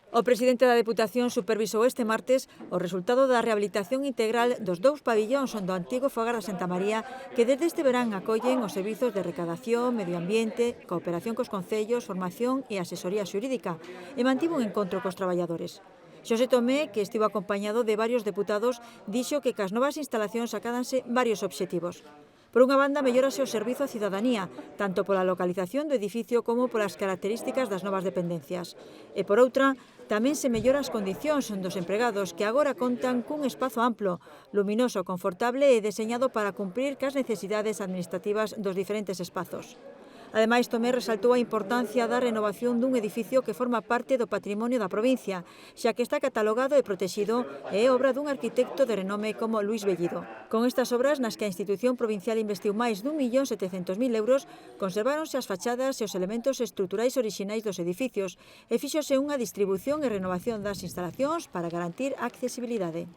O presidente da Deputación supervisou este martes o resultado da rehabilitación integral dos dous pabillóns do antigo fogar da Santa María que desde este verán acollen os servizos de recadación, medio ambiente, cooperación cos concellos, formación e asesoría xurídica e mantivo un encontro cos traballadores. Xosé Tomé, que estivo acompañado de varios deputados, dixo que cas novas instalacións acádanse varios obxectivos. Por unha banda, mellórase o servizo á cidadanía, tanto pola localización do edificio como polas características das novas dependencias. E por outra, tamén se mellora as condicións dos empregados que agora contan cun espazo amplo, luminoso, confortable e deseñado para cumprir cas necesidades administrativas dos diferentes espazos. Ademais, Tomé resaltou a importancia da renovación dun edificio que forma parte do patrimonio da provincia, xa que está catalogado e protexido e é obra dun arquitecto de renome como Luís Bellido. Con estas obras, nas que a institución provincial investiu máis d'1.700.000 euros, conserváronse as fachadas e os elementos estruturais orixinais dos edificios e fíxose unha distribución e renovación das instalacións para garantir a accesibilidade.